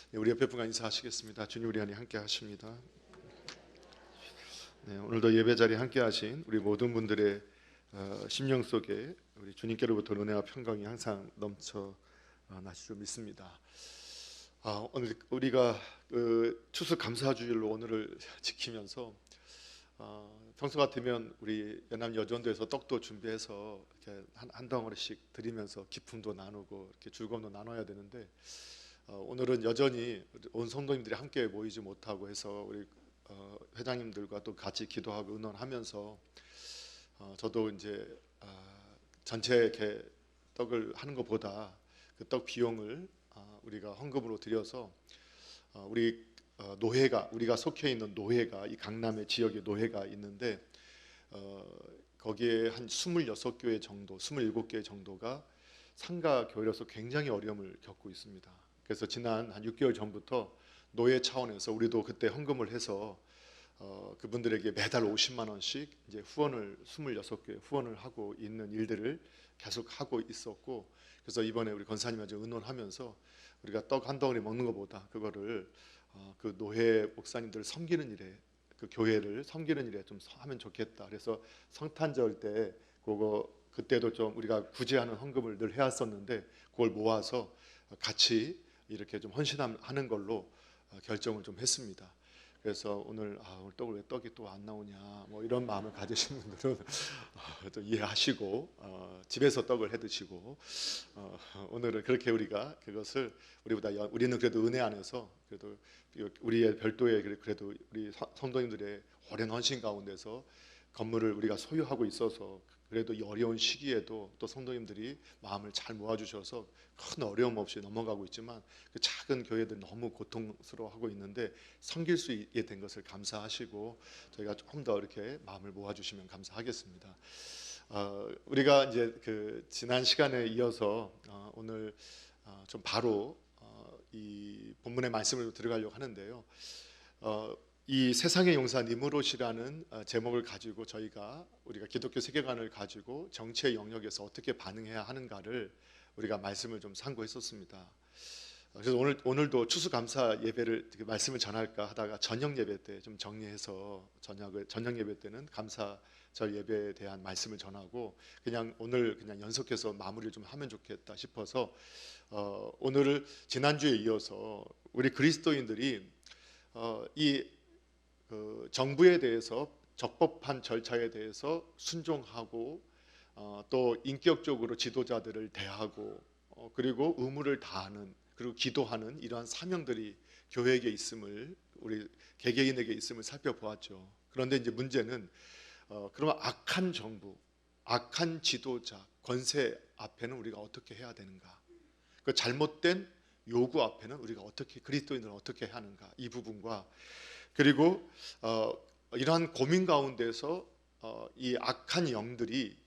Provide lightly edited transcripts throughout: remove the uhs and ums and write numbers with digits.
네, 우리 옆에 분과 인사하시겠습니다. 주님 우리 안에 함께 하십니다. 네, 오늘도 예배 자리에 함께 하신 우리 모든 분들의 심령 속에 우리 주님께로부터 은혜와 평강이 항상 넘쳐 나실 줄 믿습니다. 오늘 우리가 추수 감사주일로 오늘을 지키면서 평소 같으면 우리 연합 여전도에서 떡도 준비해서 이렇게 한 덩어리씩 드리면서 기쁨도 나누고 이렇게 즐거움도 나눠야 되는데 오늘은 여전히 온 성도님들이 함께 모이지 못하고 해서 우리 회장님들과 또 같이 기도하고 의논하면서 저도 이제 전체 이렇게 떡을 하는 것보다 그 떡 비용을 우리가 헌금으로 드려서 우리 노회가 우리가 속해 있는 노회가 이 강남의 지역에 노회가 있는데 거기에 한 26교회 정도, 27개 정도가 상가 교회로서 굉장히 어려움을 겪고 있습니다. 그래서 지난 한 6개월 전부터 노회 차원에서 우리도 그때 헌금을 해서 그분들에게 매달 50만 원씩 이제 후원을 26개 후원을 하고 있는 일들을 계속 하고 있었고, 그래서 이번에 우리 권사님과 의논하면서 우리가 떡 한 덩어리 먹는 것보다 그거를 그 노회 목사님들을 섬기는 일에, 그 교회를 섬기는 일에 좀 하면 좋겠다. 그래서 성탄절 때 그때도 좀 우리가 구제하는 헌금을 늘 해왔었는데 그걸 모아서 같이 이렇게 좀 헌신하는 걸로 결정을 좀 했습니다. 그래서 오늘 떡을 왜 떡이 또 안 나오냐 뭐 이런 마음을 가지신 분들은 또 이해하시고 집에서 떡을 해 드시고 오늘은 그렇게 우리가 그것을 우리는 그래도 은혜 안에서 그래도 우리의 별도의 그래도 우리 성도님들의 오랜 헌신 가운데서 건물을 우리가 소유하고 있어서 그래도 이 어려운 시기에도 또 성도님들이 마음을 잘 모아주셔서 큰 어려움 없이 넘어가고 있지만 그 작은 교회들 너무 고통스러워하고 있는데 섬길 수 있게 된 것을 감사하시고 저희가 조금 더 이렇게 마음을 모아주시면 감사하겠습니다. 우리가 이제 그 지난 시간에 이어서 오늘 좀 바로 이 본문의 말씀을 들어가려고 하는데요. 이 세상의 용사 니무롯이라는 제목을 가지고 우리가 기독교 세계관을 가지고 정치의 영역에서 어떻게 반응해야 하는가를 우리가 말씀을 좀 상고했었습니다. 그래서 오늘도 추수감사 예배를 말씀을 전할까 하다가 저녁 예배 때 좀 정리해서 저녁 예배 때는 감사절 예배에 대한 말씀을 전하고 오늘 연속해서 마무리를 좀 하면 좋겠다 싶어서 오늘을 지난주에 이어서 우리 그리스도인들이 정부에 대해서 적법한 절차에 대해서 순종하고 또 인격적으로 지도자들을 대하고 그리고 의무를 다하는 그리고 기도하는 이러한 사명들이 교회에게 있음을 우리 개개인에게 있음을 살펴보았죠. 그런데 이제 문제는 그러면 악한 정부, 악한 지도자, 권세 앞에는 우리가 어떻게 해야 되는가? 그 잘못된 요구 앞에는 우리가 그리스도인들은 어떻게 해야 하는가? 이 부분과 그리고 이러한 고민 가운데서 이 악한 영들이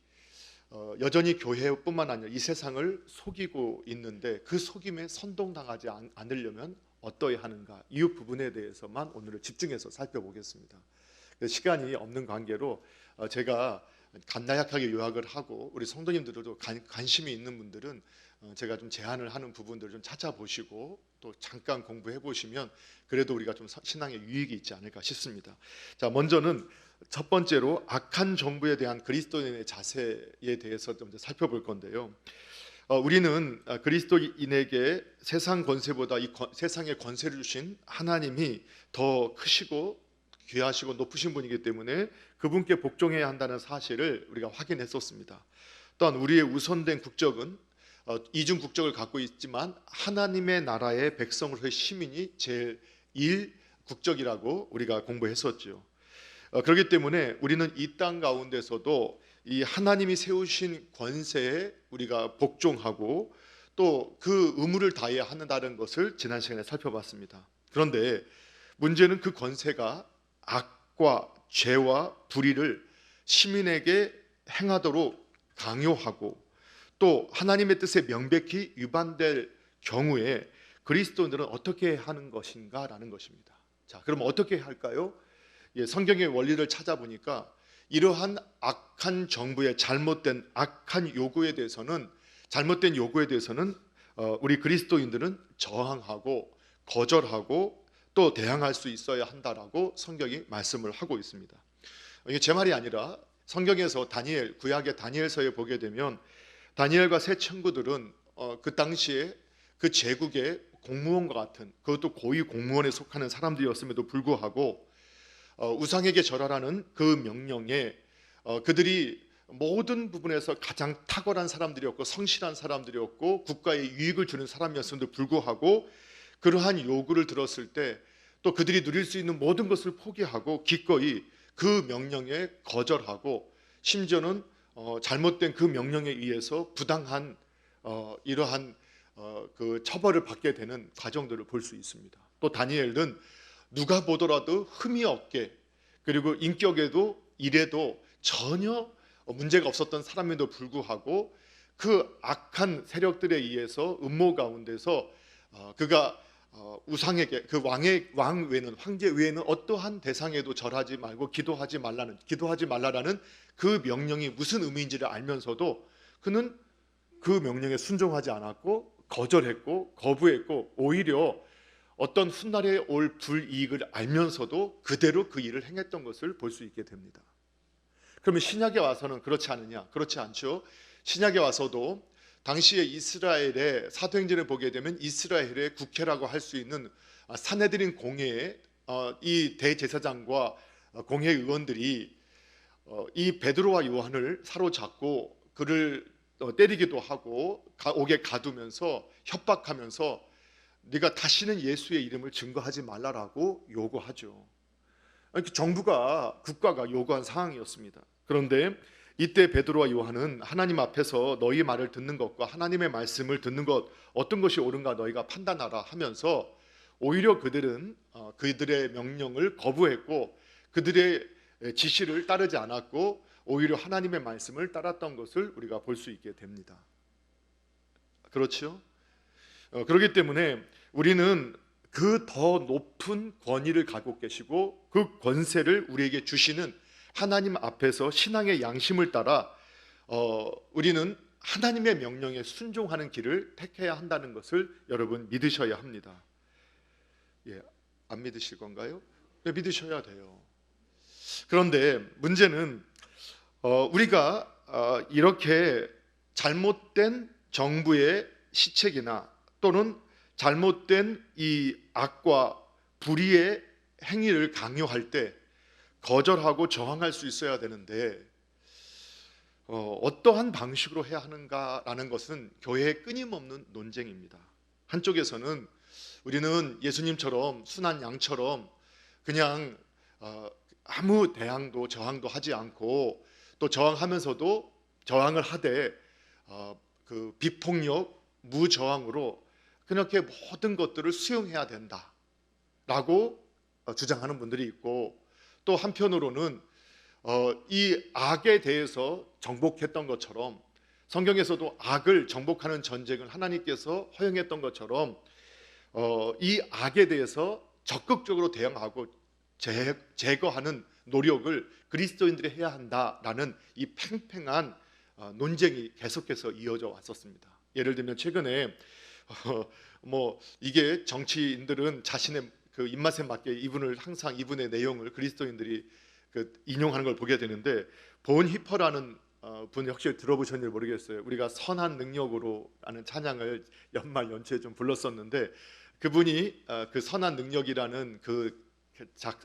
여전히 교회뿐만 아니라 이 세상을 속이고 있는데 그 속임에 선동당하지 않으려면 어떠해야 하는가, 이 부분에 대해서만 오늘은 집중해서 살펴보겠습니다. 시간이 없는 관계로 제가 간단하게 요약을 하고 우리 성도님들도 관심이 있는 분들은 제가 좀 제안을 하는 부분들을 좀 찾아보시고 또 잠깐 공부해 보시면 그래도 우리가 좀 신앙에 유익이 있지 않을까 싶습니다. 자, 먼저는 첫 번째로 악한 정부에 대한 그리스도인의 자세에 대해서 좀 살펴볼 건데요. 우리는 그리스도인에게 세상 권세보다 이 세상의 권세를 주신 하나님이 더 크시고 귀하시고 높으신 분이기 때문에 그분께 복종해야 한다는 사실을 우리가 확인했었습니다. 또한 우리의 우선된 국적은 이중 국적을 갖고 있지만 하나님의 나라의 백성으로의 시민이 제일 1 국적이라고 우리가 공부했었죠. 그렇기 때문에 우리는 이 땅 가운데서도 이 하나님이 세우신 권세에 우리가 복종하고 또 그 의무를 다해야 한다는 것을 지난 시간에 살펴봤습니다. 그런데 문제는 그 권세가 악과 죄와 불의를 시민에게 행하도록 강요하고 또 하나님의 뜻에 명백히 위반될 경우에 그리스도인들은 어떻게 하는 것인가라는 것입니다. 자, 그럼 어떻게 할까요? 성경의 원리를 찾아보니까 이러한 악한 정부의 잘못된 요구에 대해서는 우리 그리스도인들은 저항하고 거절하고 또 대항할 수 있어야 한다라고 성경이 말씀을 하고 있습니다. 이게 제 말이 아니라 성경에서 다니엘, 구약의 다니엘서에 보게 되면 다니엘과 세 친구들은 그 당시에 그 제국의 공무원과 같은, 그것도 고위 공무원에 속하는 사람들이었음에도 불구하고 우상에게 절하라는 그 명령에 그들이 모든 부분에서 가장 탁월한 사람들이었고 성실한 사람들이었고 국가에 유익을 주는 사람이었음에도 불구하고 그러한 요구를 들었을 때 또 그들이 누릴 수 있는 모든 것을 포기하고 기꺼이 그 명령에 거절하고 심지어는 잘못된 그 명령에 의해서 부당한 이러한 그 처벌을 받게 되는 과정들을 볼 수 있습니다. 또 다니엘은 누가 보더라도 흠이 없게, 그리고 인격에도 일에도 전혀 문제가 없었던 사람에도 불구하고 그 악한 세력들에 의해서 음모 가운데서 그가 우상에게, 그 왕 외에는, 황제 외에는 어떠한 대상에도 절하지 말고 기도하지 말라라는 그 명령이 무슨 의미인지를 알면서도 그는 그 명령에 순종하지 않았고 거절했고 거부했고 오히려 어떤 훗날에 올 불이익을 알면서도 그대로 그 일을 행했던 것을 볼 수 있게 됩니다. 그러면 신약에 와서는 그렇지 않느냐? 그렇지 않죠. 신약에 와서도 당시에 이스라엘의 사도행전을 보게 되면 이스라엘의 국회라고 할 수 있는 산헤드린 공회에 이 대제사장과 공회 의원들이 이 베드로와 요한을 사로잡고 그를 때리기도 하고 옥에 가두면서 협박하면서 네가 다시는 예수의 이름을 증거하지 말라라고 요구하죠. 정부가, 국가가 요구한 상황이었습니다. 그런데 이때 베드로와 요한은 하나님 앞에서 너희 말을 듣는 것과 하나님의 말씀을 듣는 것 어떤 것이 옳은가 너희가 판단하라 하면서 오히려 그들은 그들의 명령을 거부했고 그들의 지시를 따르지 않았고 오히려 하나님의 말씀을 따랐던 것을 우리가 볼 수 있게 됩니다. 그렇죠? 그렇기 때문에 우리는 그 더 높은 권위를 갖고 계시고 그 권세를 우리에게 주시는 하나님 앞에서 신앙의 양심을 따라 우리는 하나님의 명령에 순종하는 길을 택해야 한다는 것을 여러분 믿으셔야 합니다. 예, 안 믿으실 건가요? 네, 믿으셔야 돼요. 그런데 문제는 우리가 이렇게 잘못된 정부의 시책이나 또는 잘못된 이 악과 불의의 행위를 강요할 때 거절하고 저항할 수 있어야 되는데 어떠한 방식으로 해야 하는가라는 것은 교회의 끊임없는 논쟁입니다. 한쪽에서는 우리는 예수님처럼 순한 양처럼 그냥 아무 대항도 저항도 하지 않고 또 저항하면서도 저항을 하되 그 비폭력, 무저항으로 그렇게 모든 것들을 수용해야 된다라고 주장하는 분들이 있고 또 한편으로는 이 악에 대해서 정복했던 것처럼 성경에서도 악을 정복하는 전쟁을 하나님께서 허용했던 것처럼 이 악에 대해서 적극적으로 대응하고 제거하는 노력을 그리스도인들이 해야 한다라는 이 팽팽한 논쟁이 계속해서 이어져 왔었습니다. 예를 들면 최근에 이게 정치인들은 자신의 그 입맛에 맞게 항상 이분의 내용을 그리스도인들이 인용하는 걸 보게 되는데 본 히퍼라는 분 혹시 들어보셨는지 모르겠어요. 우리가 선한 능력으로라는 찬양을 연말 연초에 좀 불렀었는데 그분이 그 선한 능력이라는 그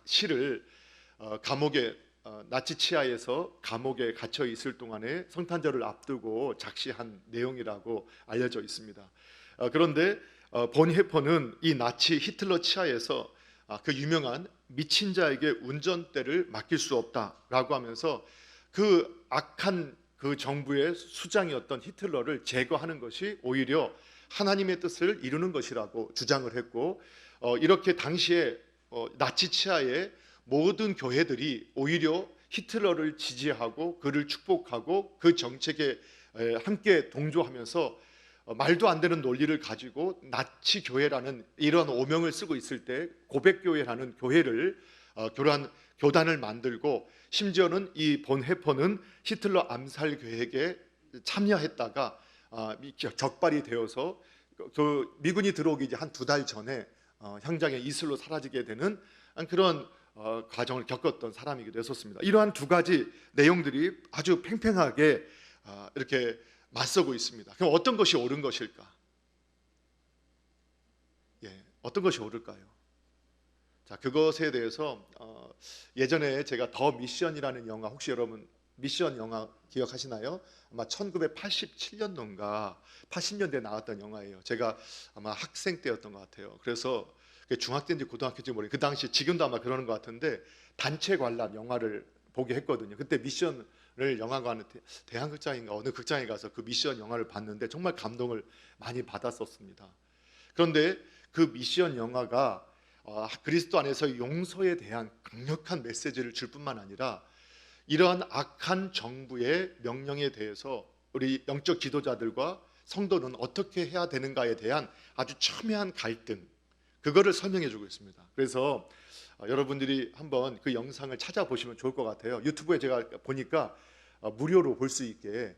시를 감옥에 나치 치하에서 감옥에 갇혀 있을 동안에 성탄절을 앞두고 작시한 내용이라고 알려져 있습니다. 그런데 본 헤퍼는 이 나치 히틀러 치하에서 그 유명한 미친 자에게 운전대를 맡길 수 없다라고 하면서 그 악한 그 정부의 수장이었던 히틀러를 제거하는 것이 오히려 하나님의 뜻을 이루는 것이라고 주장을 했고 이렇게 당시에 나치 치하의 모든 교회들이 오히려 히틀러를 지지하고 그를 축복하고 그 정책에 함께 동조하면서 말도 안 되는 논리를 가지고 나치 교회라는 이런 오명을 쓰고 있을 때 고백교회라는 교회를 교단을 만들고 심지어는 이 본 헤퍼는 히틀러 암살 계획에 참여했다가 적발이 되어서 그 미군이 들어오기 이제 한 2달 전에 현장의 이슬로 사라지게 되는 그런 과정을 겪었던 사람이기도 했었습니다. 이러한 두 가지 내용들이 아주 팽팽하게 이렇게 맞서고 있습니다. 그럼 어떤 것이 옳은 것일까? 어떤 것이 옳을까요? 자, 그것에 대해서 예전에 제가 더 미션이라는 영화, 혹시 여러분 미션 영화 기억하시나요? 아마 1987년도인가 80년대에 나왔던 영화예요. 제가 아마 학생 때였던 것 같아요. 그래서 중학생인지 고등학생인지 모르겠어요. 그 당시 지금도 아마 그러는 것 같은데 단체 관람 영화를 보게 했거든요. 그때 미션을 영화관에 대한극장인가 어느 극장에 가서 그 미션 영화를 봤는데 정말 감동을 많이 받았었습니다. 그런데 그 미션 영화가 그리스도 안에서 용서에 대한 강력한 메시지를 줄 뿐만 아니라 이러한 악한 정부의 명령에 대해서 우리 영적 지도자들과 성도는 어떻게 해야 되는가에 대한 아주 첨예한 갈등, 그거를 설명해 주고 있습니다. 그래서 여러분들이 한번 그 영상을 찾아보시면 좋을 것 같아요. 유튜브에 제가 보니까 무료로 볼 수 있게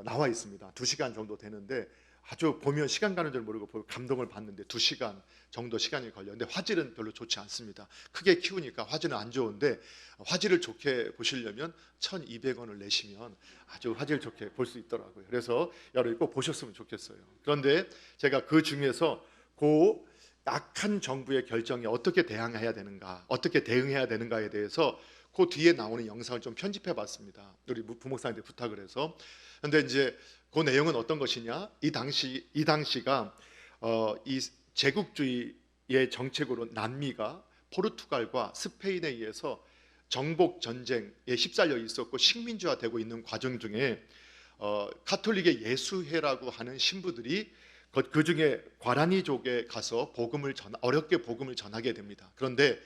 나와 있습니다. 2시간 정도 되는데 아주 보면 시간 가는 줄 모르고 감동을 받는데 2시간 정도 시간이 걸렸는데 화질은 별로 좋지 않습니다. 크게 키우니까 화질은 안 좋은데 화질을 좋게 보시려면 1,200원을 내시면 아주 화질 좋게 볼 수 있더라고요. 그래서 여러분이 꼭 보셨으면 좋겠어요. 그런데 제가 그 중에서 그 악한 정부의 결정에 어떻게 대항해야 되는가, 어떻게 대응해야 되는가에 대해서 그 뒤에 나오는 영상을 좀 편집해 봤습니다. 우리 부목사님한테 부탁을 해서. 그런데 이제 그 내용은 어떤 것이냐? 이 당시가 이 제국주의의 정책으로 남미가 포르투갈과 스페인에 의해서 정복 전쟁에 휩쓸려 있었고 식민지화되고 있는 과정 중에 가톨릭의 예수회라고 하는 신부들이 그 중에 과라니족에 가서 어렵게 복음을 전하게 됩니다. 그런데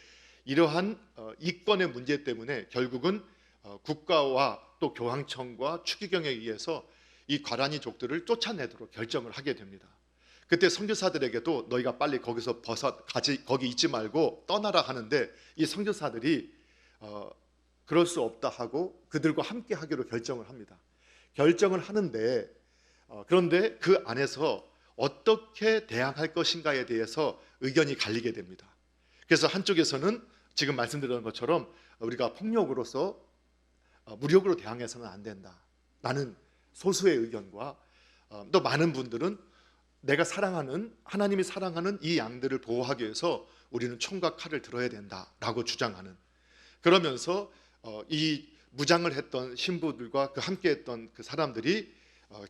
이러한 이권의 문제 때문에 결국은 국가와 또 교황청과 추기경에 의해서 이 과라니족들을 쫓아내도록 결정을 하게 됩니다. 그때 선교사들에게도 너희가 빨리 거기서 거기 있지 말고 떠나라 하는데 이 선교사들이 그럴 수 없다 하고 그들과 함께 하기로 결정을 합니다. 결정을 하는데 그런데 그 안에서 어떻게 대항할 것인가에 대해서 의견이 갈리게 됩니다. 그래서 한쪽에서는 지금 말씀드린 것처럼 우리가 폭력으로서 무력으로 대항해서는 안 된다 라는 소수의 의견과 또 많은 분들은 내가 사랑하는, 하나님이 사랑하는 이 양들을 보호하기 위해서 우리는 총과 칼을 들어야 된다라고 주장하는, 그러면서 이 무장을 했던 신부들과 그 함께했던 그 사람들이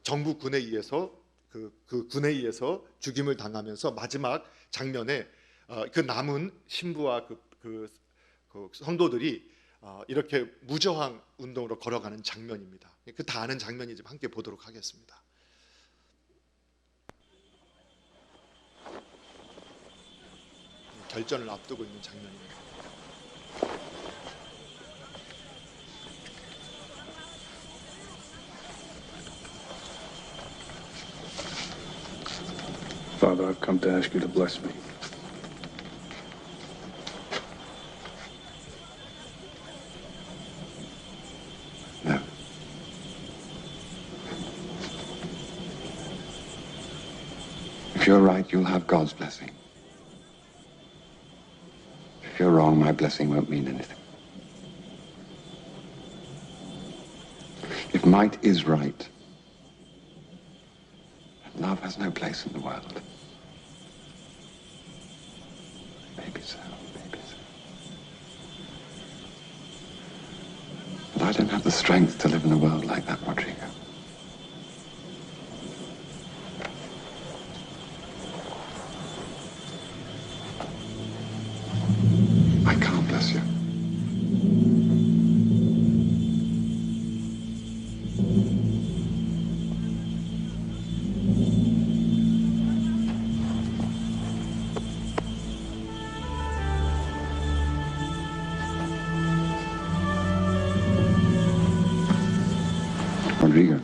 정부 군에 의해서 그 군에 의해서 죽임을 당하면서 마지막 장면에 그 남은 신부와 그 성도들이 이렇게 무저항 운동으로 걸어가는 장면입니다. 그 다 아는 장면이지만 함께 보도록 하겠습니다. 결전을 앞두고 있는 장면입니다. Father, I've come to ask you to bless me. No. If you're right, you'll have God's blessing. If you're wrong, my blessing won't mean anything. If might is right, love has no place in the world. Maybe so, maybe so. But I don't have the strength to live in a world like that, Rodrigo. I can't bless you. Rodrigo.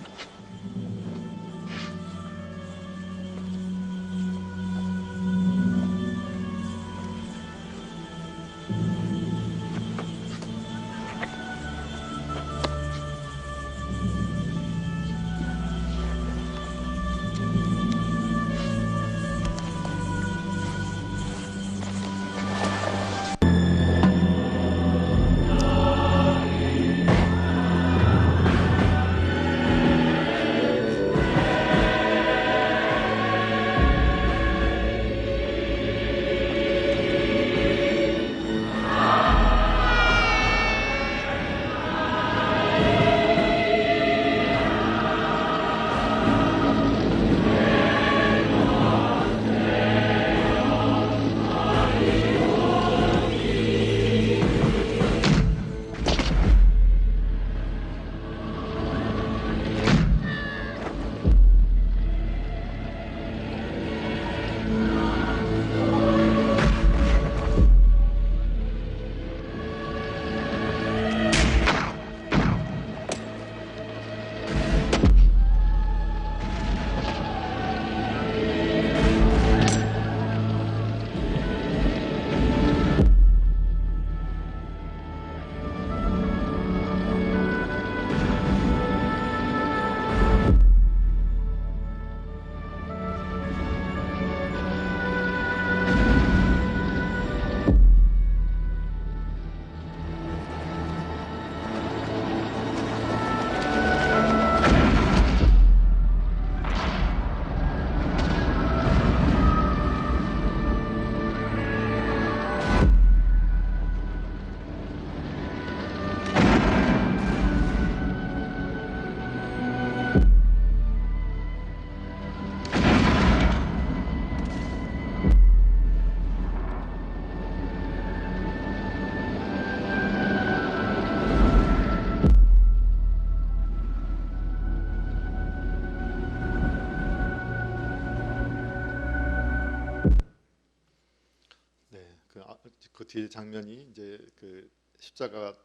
그 뒤에 장면이 이제 그 십자가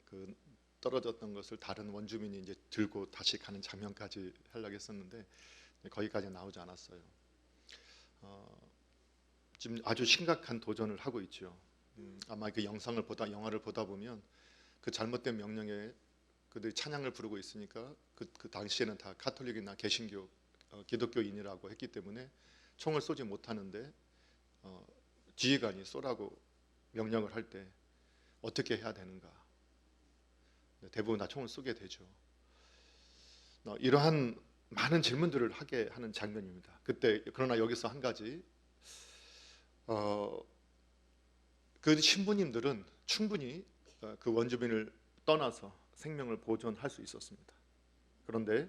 그 떨어졌던 것을 다른 원주민이 이제 들고 다시 가는 장면까지 하려고 했었는데 거기까지 나오지 않았어요. 지금 아주 심각한 도전을 하고 있죠. 아마 그 영화를 보다 보면 그 잘못된 명령에 그들이 찬양을 부르고 있으니까 그 당시에는 다 가톨릭이나 개신교, 기독교인이라고 했기 때문에 총을 쏘지 못하는데 지휘관이 쏘라고 명령을 할 때 어떻게 해야 되는가? 대부분 다 총을 쏘게 되죠. 이러한 많은 질문들을 하게 하는 장면입니다. 그러나 여기서 한 가지, 그 신부님들은 충분히 그 원주민을 떠나서 생명을 보존할 수 있었습니다. 그런데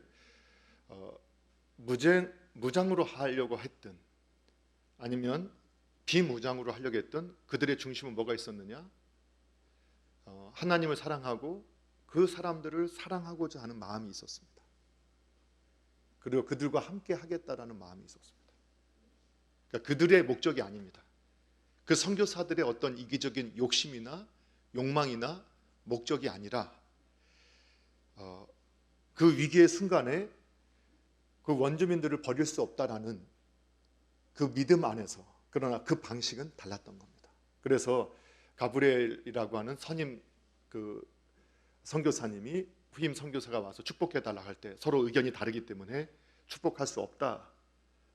무장으로 하려고 했든 아니면 비무장으로 하려고 했든 그들의 중심은 뭐가 있었느냐? 하나님을 사랑하고 그 사람들을 사랑하고자 하는 마음이 있었습니다. 그리고 그들과 함께 하겠다라는 마음이 있었습니다. 그러니까 그들의 목적이 아닙니다. 그 선교사들의 어떤 이기적인 욕심이나 욕망이나 목적이 아니라 그 위기의 순간에 그 원주민들을 버릴 수 없다라는 그 믿음 안에서, 그러나 그 방식은 달랐던 겁니다. 그래서 가브리엘이라고 하는 선임 그 선교사님이 후임 선교사가 와서 축복해 달라 할 때 서로 의견이 다르기 때문에 축복할 수 없다.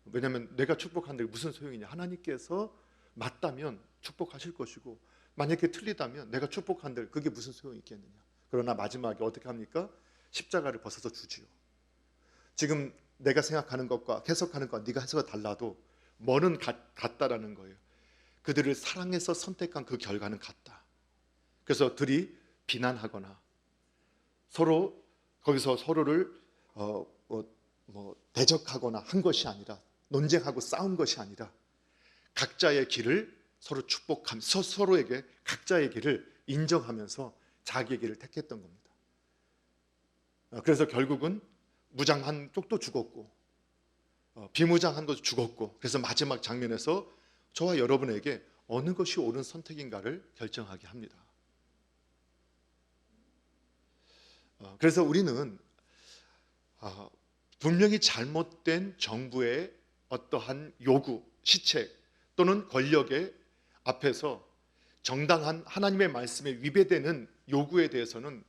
왜냐하면 내가 축복한데 무슨 소용이냐? 하나님께서 맞다면 축복하실 것이고 만약에 틀리다면 내가 축복한들 그게 무슨 소용이 있겠느냐? 그러나 마지막에 어떻게 합니까? 십자가를 벗어서 주지요. 지금 내가 생각하는 것과 해석하는 것과 네가 해석이 달라도 뭐는 같다라는 거예요. 그들을 사랑해서 선택한 그 결과는 같다. 그래서 들이 비난하거나 서로 거기서 서로를 대적하거나 한 것이 아니라, 논쟁하고 싸운 것이 아니라 각자의 길을 서로 축복하면서 서로에게 각자의 길을 인정하면서 자기의 길을 택했던 겁니다. 그래서 결국은 무장한 쪽도 죽었고 비무장한 것도 죽었고, 그래서 마지막 장면에서 저와 여러분에게 어느 것이 옳은 선택인가를 결정하게 합니다. 그래서 우리는 분명히 잘못된 정부의 어떠한 요구, 시책 또는 권력의 앞에서 정당한 하나님의 말씀에 위배되는 요구에 대해서는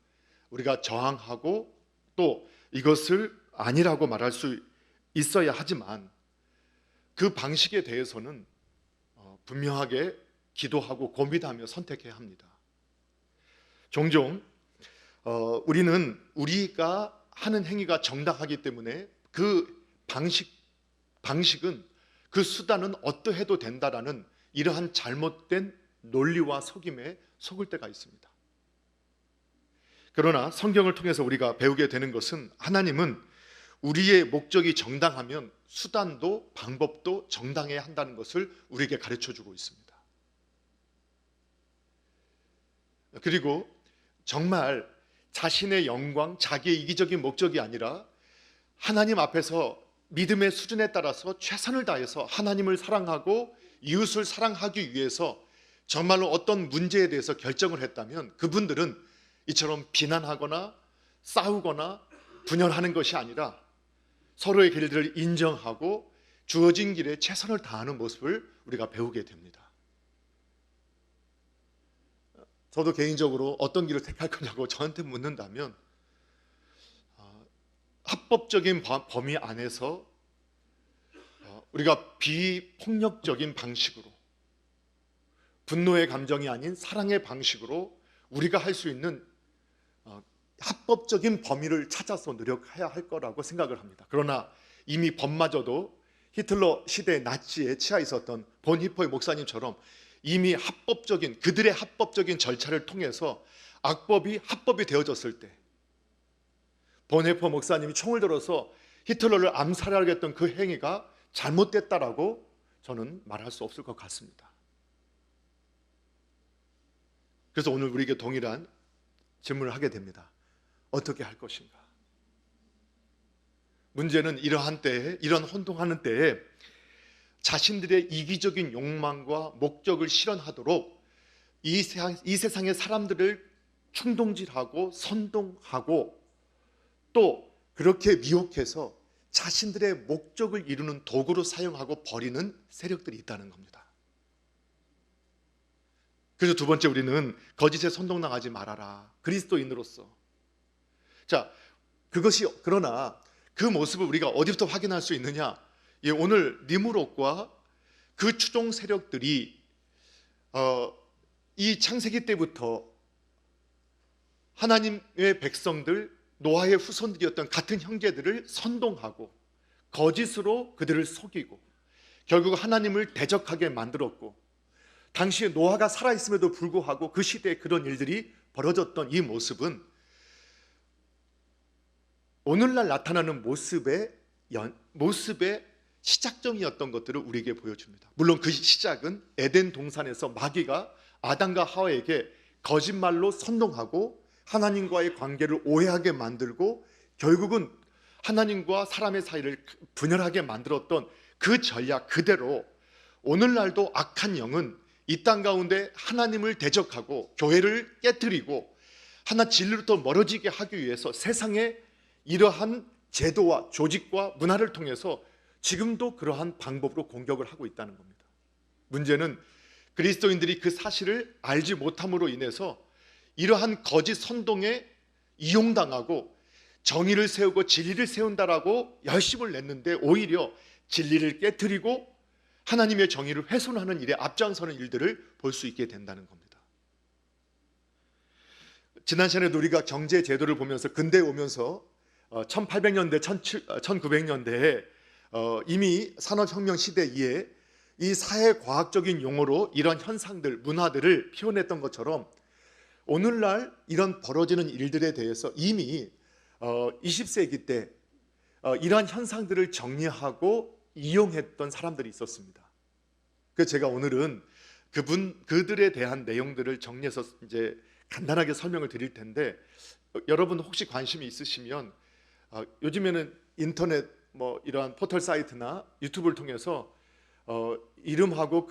우리가 저항하고 또 이것을 아니라고 말할 수 있어야 하지만 그 방식에 대해서는 분명하게 기도하고 고민하며 선택해야 합니다. 종종 우리는 우리가 하는 행위가 정당하기 때문에 그 방식은 그 수단은 어떠해도 된다라는 이러한 잘못된 논리와 속임에 속을 때가 있습니다. 그러나 성경을 통해서 우리가 배우게 되는 것은 하나님은 우리의 목적이 정당하면 수단도 방법도 정당해야 한다는 것을 우리에게 가르쳐주고 있습니다. 그리고 정말 자신의 영광, 자기의 이기적인 목적이 아니라 하나님 앞에서 믿음의 수준에 따라서 최선을 다해서 하나님을 사랑하고 이웃을 사랑하기 위해서 정말로 어떤 문제에 대해서 결정을 했다면 그분들은 이처럼 비난하거나 싸우거나 분열하는 것이 아니라 서로의 길들을 인정하고 주어진 길에 최선을 다하는 모습을 우리가 배우게 됩니다. 저도 개인적으로 어떤 길을 택할 거냐고 저한테 묻는다면 합법적인 범위 안에서 우리가 비폭력적인 방식으로, 분노의 감정이 아닌 사랑의 방식으로 우리가 할 수 있는 합법적인 범위를 찾아서 노력해야 할 거라고 생각을 합니다. 그러나 이미 법마저도 히틀러 시대 나치에 치하 있었던 본히퍼의 목사님처럼 이미 그들의 합법적인 절차를 통해서 악법이 합법이 되어졌을 때 본히퍼 목사님이 총을 들어서 히틀러를 암살하려 했던 그 행위가 잘못됐다라고 저는 말할 수 없을 것 같습니다. 그래서 오늘 우리에게 동일한 질문을 하게 됩니다. 어떻게 할 것인가? 문제는 이러한 때에, 이런 혼동하는 때에 자신들의 이기적인 욕망과 목적을 실현하도록 이 세상의 사람들을 충동질하고 선동하고 또 그렇게 미혹해서 자신들의 목적을 이루는 도구로 사용하고 버리는 세력들이 있다는 겁니다. 그래서 두 번째, 우리는 거짓에 선동당하지 말아라. 그리스도인으로서. 자, 그러나 그 모습을 우리가 어디부터 확인할 수 있느냐? 예, 오늘 니무롯과 그 추종 세력들이 이 창세기 때부터 하나님의 백성들, 노아의 후손들이었던 같은 형제들을 선동하고 거짓으로 그들을 속이고 결국 하나님을 대적하게 만들었고, 당시에 노아가 살아있음에도 불구하고 그 시대에 그런 일들이 벌어졌던 이 모습은 오늘날 나타나는 모습의 시작점이었던 것들을 우리에게 보여줍니다. 물론 그 시작은 에덴 동산에서 마귀가 아담과 하와에게 거짓말로 선동하고 하나님과의 관계를 오해하게 만들고 결국은 하나님과 사람의 사이를 분열하게 만들었던 그 전략 그대로 오늘날도 악한 영은 이 땅 가운데 하나님을 대적하고 교회를 깨뜨리고 하나 진리로부터 멀어지게 하기 위해서 세상에 이러한 제도와 조직과 문화를 통해서 지금도 그러한 방법으로 공격을 하고 있다는 겁니다. 문제는 그리스도인들이 그 사실을 알지 못함으로 인해서 이러한 거짓 선동에 이용당하고 정의를 세우고 진리를 세운다라고 열심을 냈는데 오히려 진리를 깨뜨리고 하나님의 정의를 훼손하는 일에 앞장서는 일들을 볼 수 있게 된다는 겁니다. 지난 시간에도 우리가 경제 제도를 보면서 근대에 오면서 1800년대, 1900년대에 이미 산업혁명 시대 이에 이 사회과학적인 용어로 이런 현상들, 문화들을 표현했던 것처럼 오늘날 이런 벌어지는 일들에 대해서 이미 20세기 때 이러한 현상들을 정리하고 이용했던 사람들이 있었습니다. 그래서 제가 오늘은 그들에 대한 내용들을 정리해서 이제 간단하게 설명을 드릴 텐데, 여러분 혹시 관심이 있으시면 요즘에는 인터넷 이러한 포털 사이트나 유튜브를 통해서 이름하고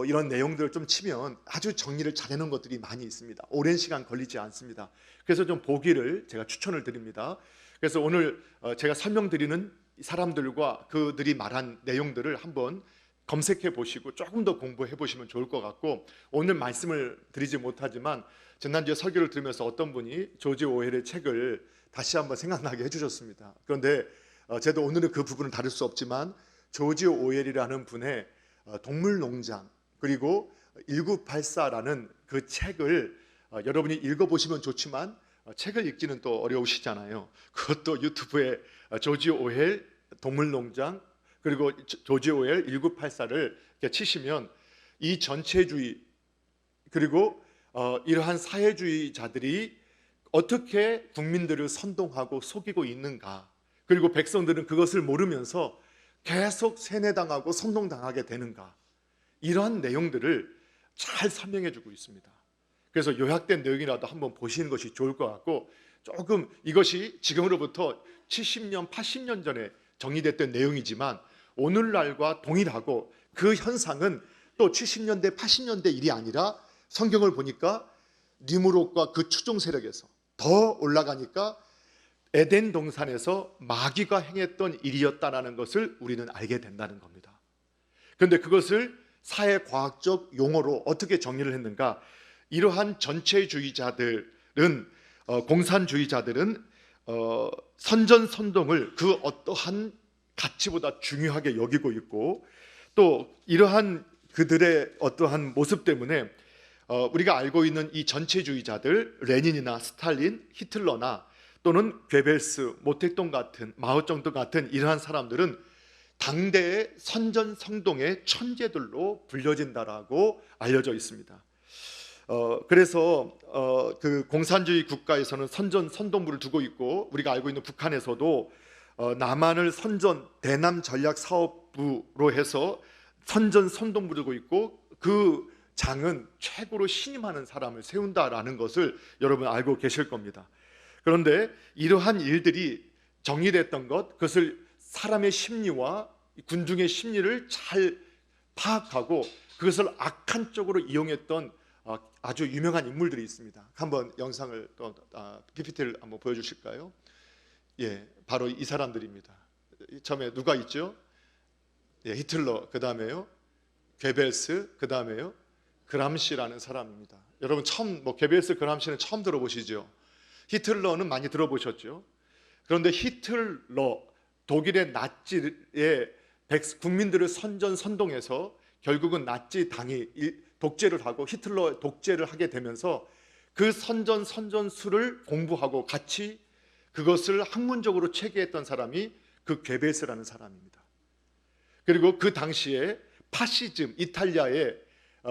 이런 내용들을 좀 치면 아주 정리를 잘 해놓은 것들이 많이 있습니다. 오랜 시간 걸리지 않습니다. 그래서 좀 보기를 제가 추천을 드립니다. 그래서 오늘 제가 설명드리는 사람들과 그들이 말한 내용들을 한번 검색해 보시고 조금 더 공부해 보시면 좋을 것 같고, 오늘 말씀을 드리지 못하지만 지난주에 설교를 들으면서 어떤 분이 조지 오웰의 책을 다시 한번 생각나게 해주셨습니다. 그런데 저도 오늘은 그 부분을 다룰 수 없지만 조지 오웰이라는 분의 동물농장 그리고 1984라는 그 책을 여러분이 읽어보시면 좋지만 책을 읽기는 또 어려우시잖아요. 그것도 유튜브에 조지 오웰 동물농장 그리고 조지 오웰 1984를 치시면 이 전체주의 그리고 이러한 사회주의자들이 어떻게 국민들을 선동하고 속이고 있는가, 그리고 백성들은 그것을 모르면서 계속 세뇌당하고 선동당하게 되는가, 이러한 내용들을 잘 설명해 주고 있습니다. 그래서 요약된 내용이라도 한번 보시는 것이 좋을 것 같고, 조금 이것이 지금으로부터 70년, 80년 전에 정리됐던 내용이지만 오늘날과 동일하고 그 현상은 또 70년대, 80년대 일이 아니라 성경을 보니까 니무롯과 그 추종 세력에서 더 올라가니까 에덴 동산에서 마귀가 행했던 일이었다라는 것을 우리는 알게 된다는 겁니다. 그런데 그것을 사회과학적 용어로 어떻게 정리를 했는가? 이러한 전체주의자들은 공산주의자들은 선전선동을 그 어떠한 가치보다 중요하게 여기고 있고, 또 이러한 그들의 어떠한 모습 때문에 우리가 알고 있는 이 전체주의자들, 레닌이나 스탈린, 히틀러나 또는 괴벨스, 모택동 같은, 마오쩌둥 같은 이러한 사람들은 당대의 선전성동의 천재들로 불려진다라고 알려져 있습니다. 그래서 그 공산주의 국가에서는 선동부를 두고 있고, 우리가 알고 있는 북한에서도 남한을 대남 전략 사업부로 해서 선동부를 두고 있고, 그 장은 최고로 신임하는 사람을 세운다라는 것을 여러분 알고 계실 겁니다. 그런데 이러한 일들이 정리됐던 그것을 사람의 심리와 군중의 심리를 잘 파악하고 그것을 악한 쪽으로 이용했던 아주 유명한 인물들이 있습니다. 한번 영상을 또 PPT를 한번 보여주실까요? 예, 바로 이 사람들입니다. 처음에 누가 있죠? 예, 히틀러, 그 다음에요 괴벨스, 그 다음에요 그람시라는 사람입니다. 여러분 처음 괴벨스, 그람시는 처음 들어보시죠? 히틀러는 많이 들어보셨죠? 그런데 히틀러, 독일의 나치의 국민들을 선동해서 결국은 나치 당이 독재를 하고 히틀러 독재를 하게 되면서 그 선전수를 공부하고 같이 그것을 학문적으로 체계했던 사람이 그 괴벨스라는 사람입니다. 그리고 그 당시에 파시즘, 이탈리아의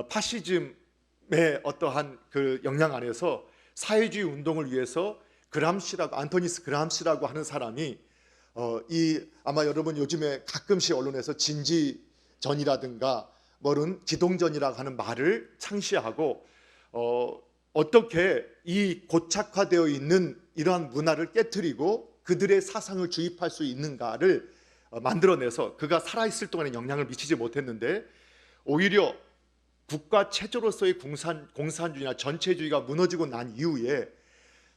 파시즘의 어떠한 그 영향 안에서 사회주의 운동을 위해서 안토니스 그람시라고 하는 사람이 아마 여러분 요즘에 가끔씩 언론에서 진지전이라든가 뭐는 기동전이라고 하는 말을 창시하고 어떻게 이 고착화되어 있는 이러한 문화를 깨트리고 그들의 사상을 주입할 수 있는가를 만들어내서 그가 살아있을 동안에 영향을 미치지 못했는데 오히려 국가 체제로서의 공산주의나 전체주의가 무너지고 난 이후에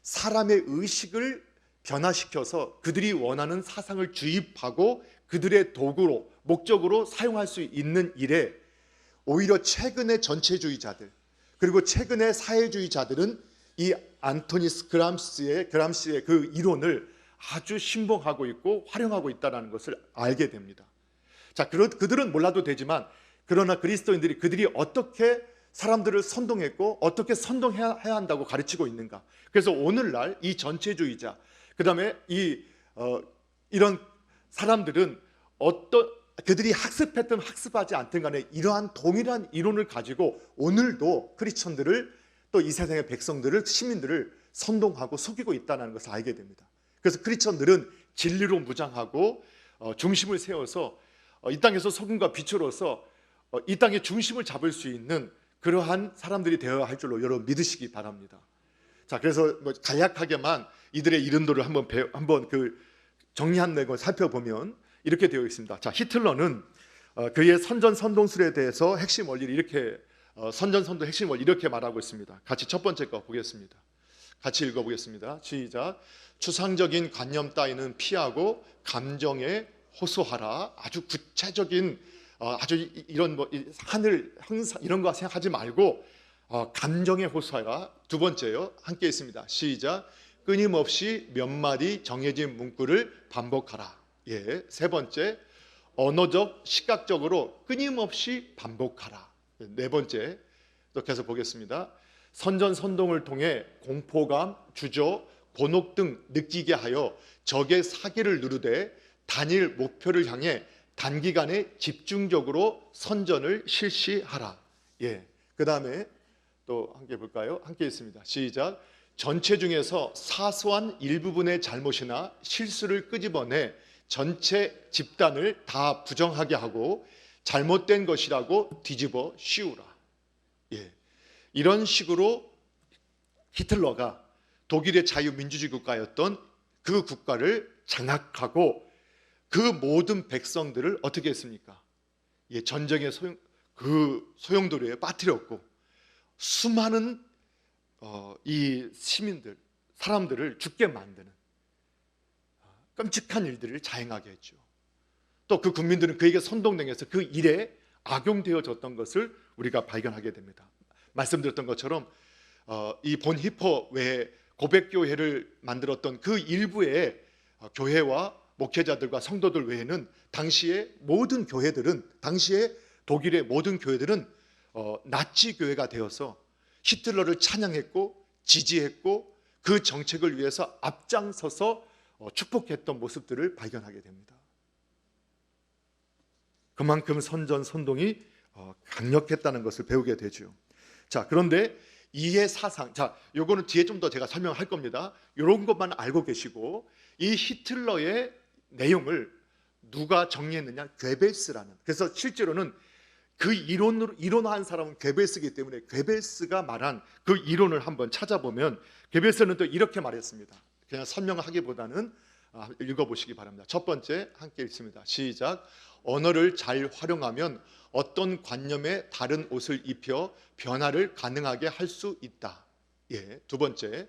사람의 의식을 변화시켜서 그들이 원하는 사상을 주입하고 그들의 도구로 목적으로 사용할 수 있는 일에 오히려 최근의 전체주의자들 그리고 최근의 사회주의자들은 이 안토니스 그람시의 그 이론을 아주 신봉하고 있고 활용하고 있다는 것을 알게 됩니다. 자, 그들은 몰라도 되지만 그러나 그리스도인들이 그들이 어떻게 사람들을 선동했고 어떻게 선동해야 한다고 가르치고 있는가. 그래서 오늘날 이 전체주의자 그 다음에 이런 사람들은 그들이 학습했든 학습하지 않든 간에 이러한 동일한 이론을 가지고 오늘도 크리스천들을 또 이 세상의 백성들을 시민들을 선동하고 속이고 있다는 것을 알게 됩니다. 그래서 크리스천들은 진리로 무장하고 중심을 세워서 이 땅에서 소금과 빛으로서 이 땅의 중심을 잡을 수 있는 그러한 사람들이 되어야 할 줄로 여러분 믿으시기 바랍니다. 자, 그래서 간략하게만 이들의 이름들을 한번 정리한 내용을 살펴보면 이렇게 되어 있습니다. 자, 히틀러는 그의 선전선동술에 대해서 핵심 원리를 이렇게 선전선동 핵심 원리 이렇게 말하고 있습니다. 같이 첫 번째 거 보겠습니다. 같이 읽어보겠습니다. 시작. 추상적인 관념 따위는 피하고 감정에 호소하라. 아주 구체적인 아주 이런 하늘 항상 이런 거 생각하지 말고 감정에 호소하라. 두 번째요. 함께 있습니다. 시작. 끊임없이 몇 마디 정해진 문구를 반복하라. 예. 세 번째. 언어적, 시각적으로 끊임없이 반복하라. 네 번째. 또 계속 보겠습니다. 선전선동을 통해 공포감, 주저, 곤혹 등 느끼게 하여 적의 사기를 누르되 단일 목표를 향해 단기간에 집중적으로 선전을 실시하라. 예. 그 다음에 또 함께 볼까요? 함께 있습니다. 시작. 전체 중에서 사소한 일부분의 잘못이나 실수를 끄집어내 전체 집단을 다 부정하게 하고 잘못된 것이라고 뒤집어 씌우라. 예. 이런 식으로 히틀러가 독일의 자유민주주의 국가였던 그 국가를 장악하고 그 모든 백성들을 어떻게 했습니까? 예, 전쟁의 소용돌이에 빠뜨렸고 수많은 이 시민들, 사람들을 죽게 만드는 끔찍한 일들을 자행하게 했죠. 또 그 국민들은 그에게 선동당해서 그 일에 악용되어졌던 것을 우리가 발견하게 됩니다. 말씀드렸던 것처럼 이 본히퍼 외에 고백교회를 만들었던 그 일부의 교회와 목회자들과 성도들 외에는 당시에 독일의 모든 교회들은 나치 교회가 되어서 히틀러를 찬양했고 지지했고 그 정책을 위해서 앞장서서 축복했던 모습들을 발견하게 됩니다. 그만큼 선동이 강력했다는 것을 배우게 되죠. 자, 그런데 이해 사상, 자, 요거는 뒤에 좀 더 제가 설명할 겁니다. 이런 것만 알고 계시고 이 히틀러의 내용을 누가 정리했느냐? 괴벨스라는. 그래서 실제로는 그 이론화한 사람은 괴벨스이기 때문에 괴벨스가 말한 그 이론을 한번 찾아보면 괴벨스는 또 이렇게 말했습니다. 그냥 설명하기보다는 읽어보시기 바랍니다. 첫 번째 함께 읽습니다. 시작. 언어를 잘 활용하면 어떤 관념의 다른 옷을 입혀 변화를 가능하게 할 수 있다. 예. 두 번째,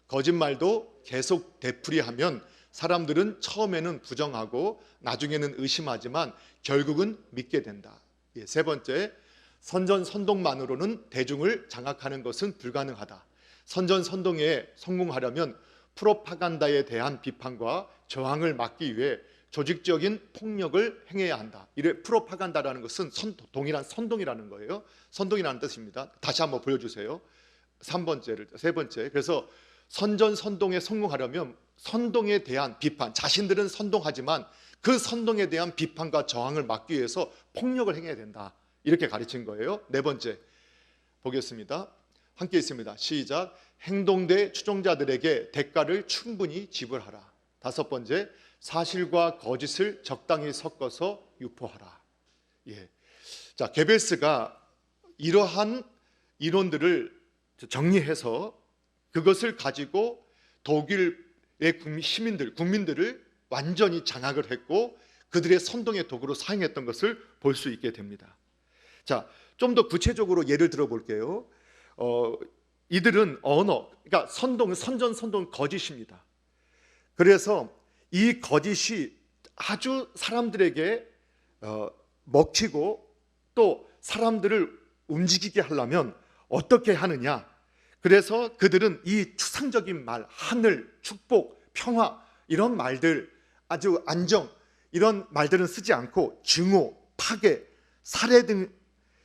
거짓말도 계속 되풀이하면 사람들은 처음에는 부정하고 나중에는 의심하지만 결국은 믿게 된다. 예. 세 번째, 선전선동만으로는 대중을 장악하는 것은 불가능하다. 선전선동에 성공하려면 프로파간다에 대한 비판과 저항을 막기 위해 조직적인 폭력을 행해야 한다. 이래 프로파간다라는 것은 동일한 선동이라는 거예요. 선동이라는 뜻입니다. 다시 한번 보여주세요. 세 번째. 그래서 선전선동에 성공하려면 선동에 대한 비판, 자신들은 선동하지만 그 선동에 대한 비판과 저항을 막기 위해서 폭력을 행해야 된다. 이렇게 가르친 거예요. 네 번째 보겠습니다. 함께 있습니다. 시작. 행동대 추종자들에게 대가를 충분히 지불하라. 다섯 번째, 사실과 거짓을 적당히 섞어서 유포하라. 예. 자, 게벨스가 이러한 이론들을 정리해서 그것을 가지고 독일의 국민들을 완전히 장악을 했고 그들의 선동의 도구로 사용했던 것을 볼 수 있게 됩니다. 자, 좀 더 구체적으로 예를 들어 볼게요. 이들은 언어, 그러니까 선전, 거짓입니다. 그래서 이 거짓이 아주 사람들에게 먹히고 또 사람들을 움직이게 하려면 어떻게 하느냐. 그래서 그들은 이 추상적인 말, 하늘, 축복, 평화 이런 말들, 아주 안정 이런 말들은 쓰지 않고 증오, 파괴, 살해 등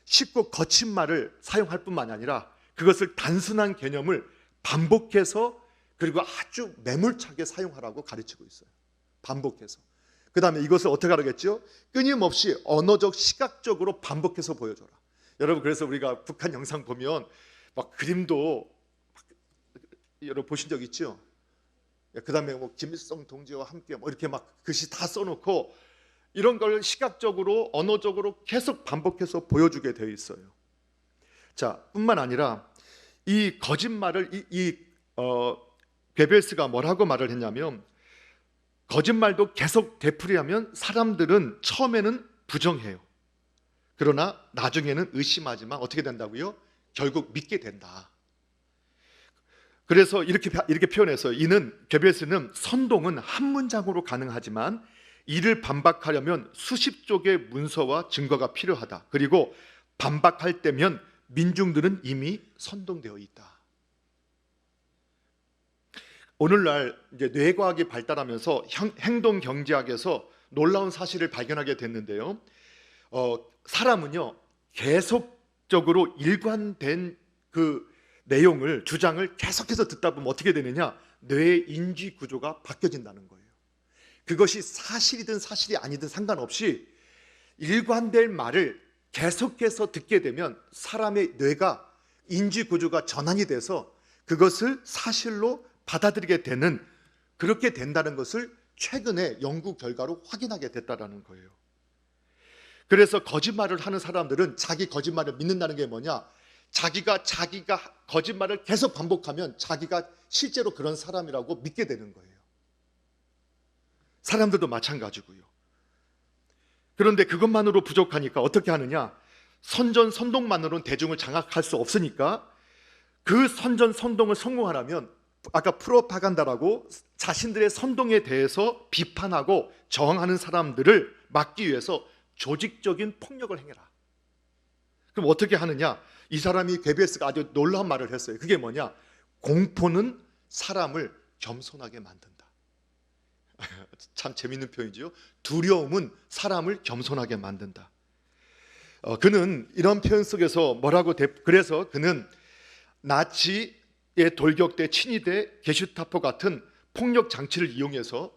쉽고 거친 말을 사용할 뿐만 아니라 그것을 단순한 개념을 반복해서 그리고 아주 매몰차게 사용하라고 가르치고 있어요. 반복해서. 그 다음에 이것을 어떻게 하라겠죠? 끊임없이 언어적, 시각적으로 반복해서 보여줘라. 여러분, 그래서 우리가 북한 영상 보면 막 그림도 여러분 보신 적 있죠? 그 다음에 뭐 김일성 동지와 함께 뭐 이렇게 막 글씨 다 써놓고 이런 걸 시각적으로, 언어적으로 계속 반복해서 보여주게 되어 있어요. 자, 뿐만 아니라 이 거짓말을 게벨스가 뭐라고 말을 했냐면 거짓말도 계속 되풀이하면 사람들은 처음에는 부정해요. 그러나 나중에는 의심하지만 어떻게 된다고요? 결국 믿게 된다. 그래서 이렇게 표현해서 게벨스는 선동은 한 문장으로 가능하지만 이를 반박하려면 수십 쪽의 문서와 증거가 필요하다. 그리고 반박할 때면 민중들은 이미 선동되어 있다. 오늘날 이제 뇌과학이 발달하면서 행동 경제학에서 놀라운 사실을 발견하게 됐는데요. 사람은요 계속적으로 일관된 그 내용을 주장을 계속해서 듣다 보면 어떻게 되느냐? 뇌의 인지 구조가 바뀌어진다는 거예요. 그것이 사실이든 사실이 아니든 상관없이 일관될 말을 계속해서 듣게 되면 사람의 뇌가 인지 구조가 전환이 돼서 그것을 사실로 받아들이게 되는, 그렇게 된다는 것을 최근에 연구 결과로 확인하게 됐다는 거예요. 그래서 거짓말을 하는 사람들은 자기 거짓말을 믿는다는 게 뭐냐? 자기가 거짓말을 계속 반복하면 자기가 실제로 그런 사람이라고 믿게 되는 거예요. 사람들도 마찬가지고요. 그런데 그것만으로 부족하니까 어떻게 하느냐? 선동만으로는 대중을 장악할 수 없으니까 그 선동을 성공하려면 아까 프로파간다라고 자신들의 선동에 대해서 비판하고 저항하는 사람들을 막기 위해서 조직적인 폭력을 행해라. 그럼 어떻게 하느냐? 이 사람이 게벨스가 아주 놀라운 말을 했어요. 그게 뭐냐? 공포는 사람을 겸손하게 만든다. 참 재밌는 표현이죠. 두려움은 사람을 겸손하게 만든다. 그는 이런 표현 속에서 그래서 그는 나치의 돌격대, 친위대, 게슈타포 같은 폭력 장치를 이용해서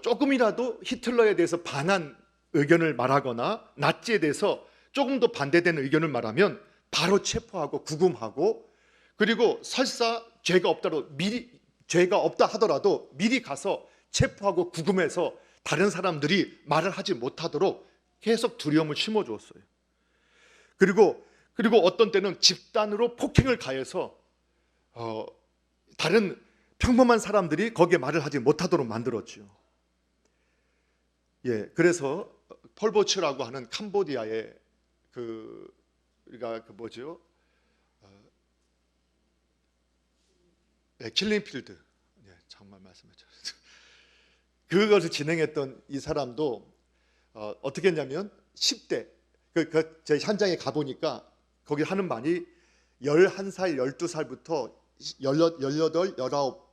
조금이라도 히틀러에 대해서 반한 의견을 말하거나 나치에 대해서 조금 더 반대되는 의견을 말하면 바로 체포하고 구금하고, 그리고 설사 죄가 없다 하더라도 미리 가서 체포하고 구금해서 다른 사람들이 말을 하지 못하도록 계속 두려움을 심어주었어요. 그리고 어떤 때는 집단으로 폭행을 가해서 다른 평범한 사람들이 거기에 말을 하지 못하도록 만들었죠. 예, 그래서 폴보츠라고 하는 캄보디아의 우리가 뭐죠? 킬링필드, 예, 정말 말씀하죠. 그것을 진행했던 이 사람도 어떻게 했냐면 10대 제 현장에 가 보니까 거기 하는 말이 11살, 12살부터 18, 19,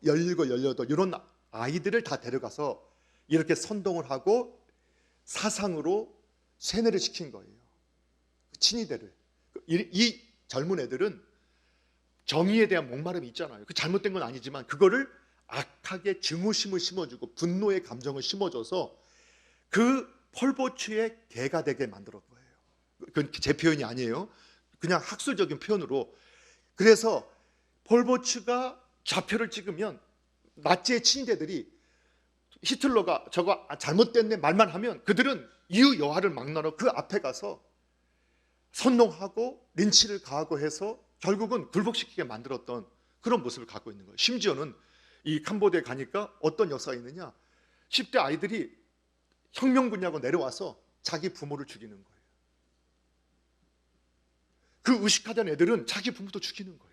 17 이런 아이들을 다 데려가서 이렇게 선동을 하고 사상으로 세뇌를 시킨 거예요. 친위대를. 이 젊은 애들은 정의에 대한 목마름이 있잖아요. 그 잘못된 건 아니지만 그거를 악하게 증오심을 심어주고 분노의 감정을 심어줘서 그 폴보츠의 개가 되게 만들었 거예요. 그건 제 표현이 아니에요. 그냥 학술적인 표현으로. 그래서 폴보츠가 좌표를 찍으면 나치의 친위대들이 히틀러가 저거 잘못됐네 말만 하면 그들은 이유 여하를 막론하고 그 앞에 가서 선동하고 린치를 가하고 해서 결국은 굴복시키게 만들었던 그런 모습을 갖고 있는 거예요. 심지어는 이 캄보디아에 가니까 어떤 역사가 있느냐, 10대 아이들이 혁명군이라고 내려와서 자기 부모를 죽이는 거예요. 그 의식하던 애들은 자기 부모도 죽이는 거예요.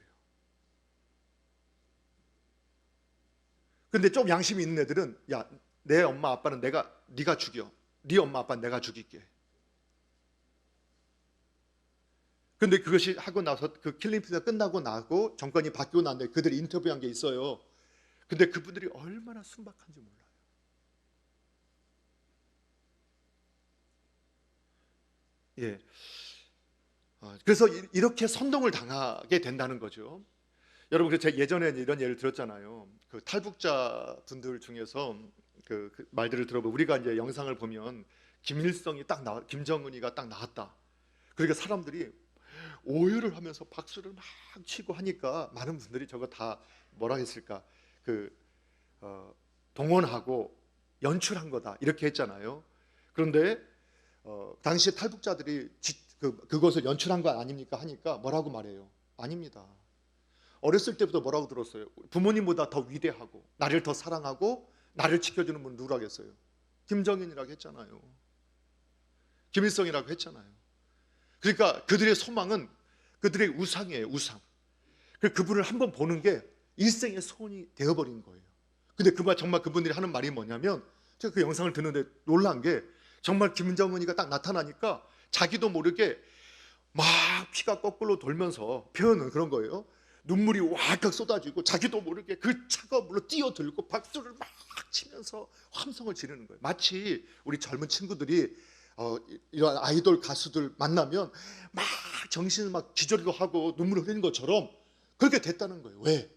근데 좀 양심이 있는 애들은 야, 내 엄마 아빠는 네가 죽여. 네 엄마 아빠는 내가 죽일게. 근데 그것이 하고 나서 그 킬링필드가 끝나고 나고 정권이 바뀌고 난데 그들이 인터뷰한 게 있어요. 근데 그분들이 얼마나 순박한지 몰라요. 예. 그래서 이렇게 선동을 당하게 된다는 거죠. 여러분, 제가 예전에 이런 예를 들었잖아요. 그 탈북자 분들 중에서 그 말들을 들어보면 우리가 이제 영상을 보면 김정은이가 딱 나왔다. 그러니까 사람들이 오열을 하면서 박수를 막 치고 하니까 많은 분들이 저거 다 뭐라 했을까? 동원하고 연출한 거다 이렇게 했잖아요. 그런데 당시 탈북자들이 그것을 연출한 거 아닙니까 하니까 뭐라고 말해요? 아닙니다. 어렸을 때부터 뭐라고 들었어요? 부모님보다 더 위대하고 나를 더 사랑하고 나를 지켜주는 분은 누구라겠어요? 김정은이라고 했잖아요. 김일성이라고 했잖아요. 그러니까 그들의 소망은 그들의 우상이에요. 우상. 그분을 한번 보는 게 일생의 소원이 되어버린 거예요. 근데 정말 그분들이 하는 말이 뭐냐면, 제가 그 영상을 듣는데 놀란 게 정말 김정은이가 딱 나타나니까 자기도 모르게 막 피가 거꾸로 돌면서, 표현은 그런 거예요. 눈물이 와깍 쏟아지고 자기도 모르게 그 차가운 물로 뛰어들고 박수를 막 치면서 함성을 지르는 거예요. 마치 우리 젊은 친구들이 이런 아이돌 가수들 만나면 막 정신을 막 기절도 하고 눈물을 흘리는 것처럼 그렇게 됐다는 거예요. 왜?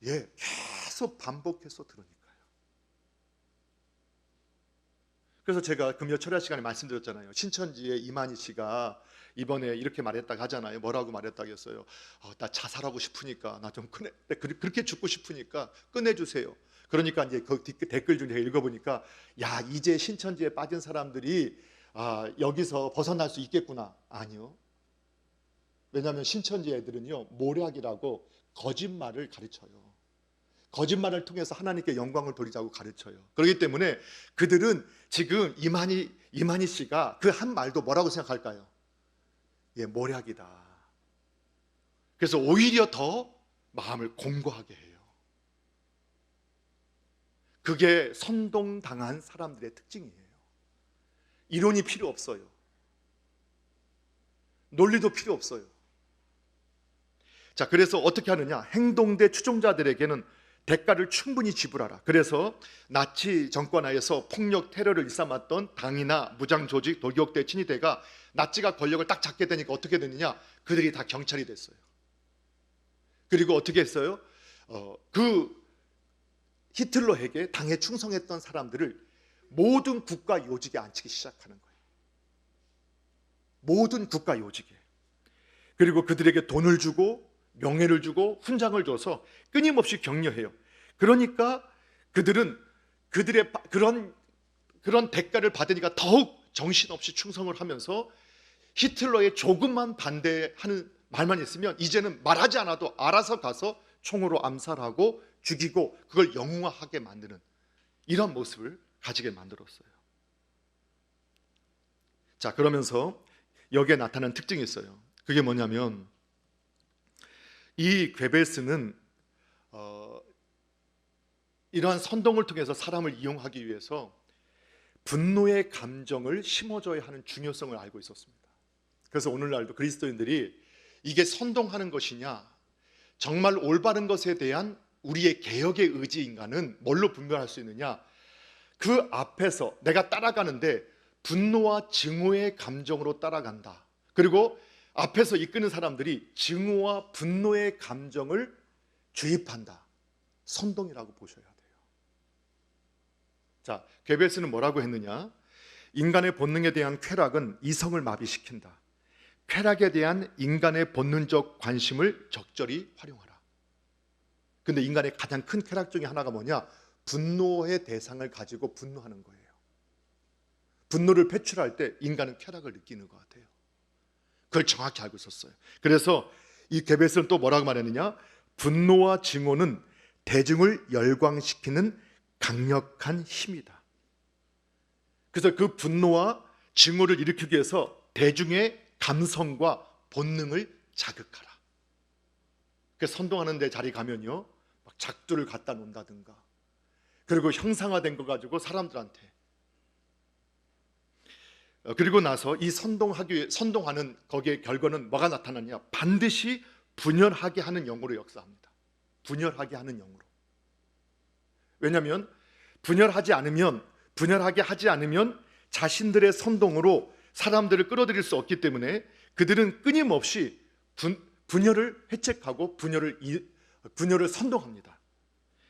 예, 계속 반복해서 들으니까요. 그래서 제가 금요 철야 시간에 말씀드렸잖아요. 신천지의 이만희 씨가 이번에 이렇게 말했다고 하잖아요. 뭐라고 말했다고 했어요? 나 자살하고 싶으니까, 나 좀 그렇게 죽고 싶으니까 끝내주세요. 그러니까 이제 그 댓글 중에 읽어보니까, 야, 이제 신천지에 빠진 사람들이 여기서 벗어날 수 있겠구나. 아니요. 왜냐하면 신천지 애들은요, 모략이라고 거짓말을 가르쳐요. 거짓말을 통해서 하나님께 영광을 돌리자고 가르쳐요. 그렇기 때문에 그들은 지금 이만희 씨가 그 한 말도 뭐라고 생각할까요? 예, 모략이다. 그래서 오히려 더 마음을 공고하게 해요. 그게 선동당한 사람들의 특징이에요. 이론이 필요 없어요. 논리도 필요 없어요. 자, 그래서 어떻게 하느냐? 행동대 추종자들에게는 대가를 충분히 지불하라. 그래서 나치 정권 하에서 폭력 테러를 일삼았던 당이나 무장 조직, 도기국대 친위대가 나치가 권력을 딱 잡게 되니까 어떻게 됐느냐? 그들이 다 경찰이 됐어요. 그리고 어떻게 했어요? 그 히틀러에게 당에 충성했던 사람들을 모든 국가 요직에 앉히기 시작하는 거예요. 모든 국가 요직에. 그리고 그들에게 돈을 주고 명예를 주고 훈장을 줘서 끊임없이 격려해요. 그러니까 그들은 그들의 그런 대가를 받으니까 더욱 정신없이 충성을 하면서 히틀러의 조금만 반대하는 말만 있으면 이제는 말하지 않아도 알아서 가서 총으로 암살하고 죽이고 그걸 영웅화하게 만드는 이런 모습을 가지게 만들었어요. 자, 그러면서 여기에 나타나는 특징이 있어요. 그게 뭐냐면 이 괴벨스는 이러한 선동을 통해서 사람을 이용하기 위해서 분노의 감정을 심어줘야 하는 중요성을 알고 있었습니다. 그래서 오늘날도 그리스도인들이 이게 선동하는 것이냐, 정말 올바른 것에 대한 우리의 개혁의 의지인가는 뭘로 분별할 수 있느냐, 그 앞에서 내가 따라가는데 분노와 증오의 감정으로 따라간다. 그리고 앞에서 이끄는 사람들이 증오와 분노의 감정을 주입한다. 선동이라고 보셔야 돼요. 자, 괴벨스는 뭐라고 했느냐? 인간의 본능에 대한 쾌락은 이성을 마비시킨다. 쾌락에 대한 인간의 본능적 관심을 적절히 활용하라. 근데 인간의 가장 큰 쾌락 중에 하나가 뭐냐? 분노의 대상을 가지고 분노하는 거예요. 분노를 표출할 때 인간은 쾌락을 느끼는 것 같아요. 그걸 정확히 알고 있었어요. 그래서 이 괴벨스는 또 뭐라고 말했느냐? 분노와 증오는 대중을 열광시키는 강력한 힘이다. 그래서 그 분노와 증오를 일으키기 위해서 대중의 감성과 본능을 자극하라. 그래서 선동하는 데 자리 가면요, 막 작두를 갖다 놓는다든가, 그리고 형상화된 거 가지고 사람들한테, 그리고 나서 이 선동하는 거기에 결과는 뭐가 나타나냐? 반드시 분열하게 하는 영으로 역사합니다. 분열하게 하는 영으로. 왜냐하면 분열하게 하지 않으면 자신들의 선동으로 사람들을 끌어들일 수 없기 때문에 그들은 끊임없이 분열을 회책하고 분열을 선동합니다.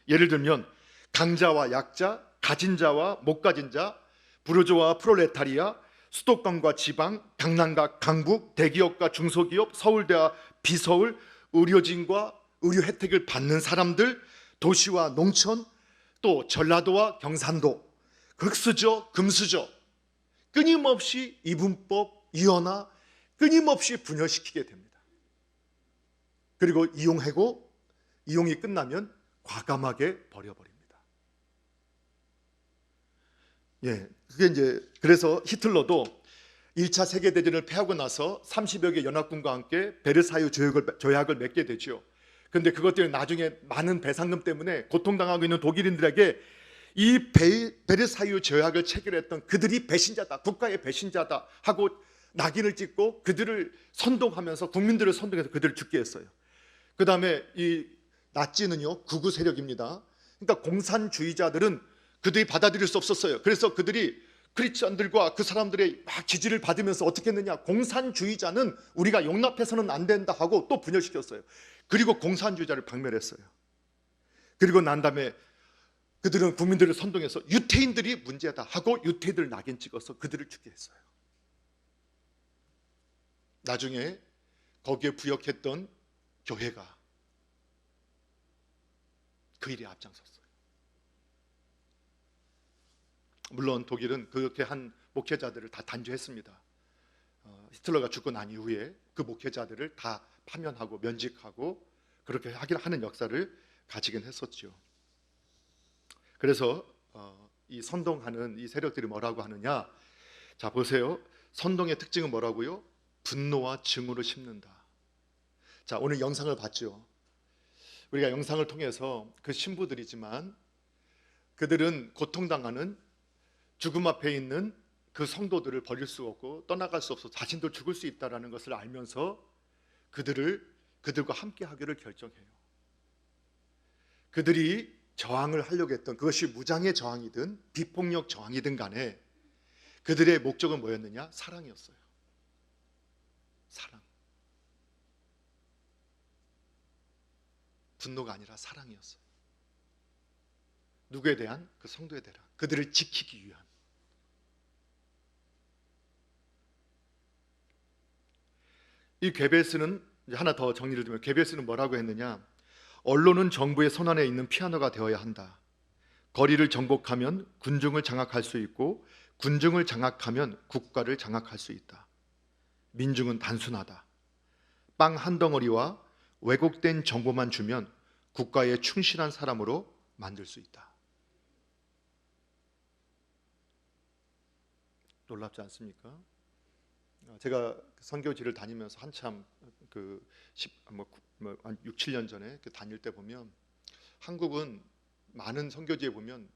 예를 들면 강자와 약자, 가진 자와 못 가진 자, 부르주아와 프롤레타리아, 수도권과 지방, 강남과 강북, 대기업과 중소기업, 서울대와 비서울, 의료진과 의료 혜택을 받는 사람들, 도시와 농촌, 또 전라도와 경산도, 흑수저, 금수저, 끊임없이 이분법, 이원화, 끊임없이 분열시키게 됩니다. 그리고 이용이 끝나면 과감하게 버려버립니다. 예, 그게 이제 그래서 히틀러도 1차 세계대전을 패하고 나서 30여 개 연합군과 함께 베르사유 조약을 맺게 되죠. 그런데 그것 때문에 나중에 많은 배상금 때문에 고통당하고 있는 독일인들에게 이 베르사유 조약을 체결했던 그들이 배신자다, 국가의 배신자다 하고 낙인을 찍고 그들을 선동하면서 국민들을 선동해서 그들을 죽게 했어요. 그 다음에 이 나치는요, 극우 세력입니다. 그러니까 공산주의자들은 그들이 받아들일 수 없었어요. 그래서 그들이 크리스천들과 그 사람들의 막 지지를 받으면서 어떻게 했느냐, 공산주의자는 우리가 용납해서는 안 된다 하고 또 분열시켰어요. 그리고 공산주의자를 박멸했어요. 그리고 난 다음에 그들은 국민들을 선동해서 유태인들이 문제다 하고 유태인들을 낙인 찍어서 그들을 죽게 했어요. 나중에 거기에 부역했던 교회가 그 일에 앞장섰어요. 물론 독일은 그렇게 한 목회자들을 다 단죄했습니다. 히틀러가 죽고 난 이후에 그 목회자들을 다 파면하고 면직하고 그렇게 하는 역사를 가지긴 했었죠. 그래서 이 선동하는 이 세력들이 뭐라고 하느냐? 자, 보세요. 선동의 특징은 뭐라고요? 분노와 증오를 심는다. 자, 오늘 영상을 봤죠. 우리가 영상을 통해서 그 신부들이지만 그들은 고통당하는 죽음 앞에 있는 그 성도들을 버릴 수 없고 떠나갈 수 없어 자신도 죽을 수 있다는 것을 알면서 그들과 함께 하기를 결정해요. 그들이 저항을 하려고 했던 그것이 무장의 저항이든 비폭력 저항이든 간에 그들의 목적은 뭐였느냐? 사랑이었어요. 사랑. 분노가 아니라 사랑이었어요. 누구에 대한? 그 성도에 대한, 그들을 지키기 위한. 이 괴벨스는 하나 더 정리를 드리면 괴벨스는 뭐라고 했느냐? 언론은 정부의 손안에 있는 피아노가 되어야 한다. 거리를 정복하면 군중을 장악할 수 있고 군중을 장악하면 국가를 장악할 수 있다. 민중은 단순하다. 빵 한 덩어리와 왜곡된 정보만 주면 국가에 충실한 사람으로 만들 수 있다. 놀랍지 않습니까? 제가 선교지를 다니면서 한참 한 6, 7년 전에 다닐 때 보면 한국은 많은 선교지에 보면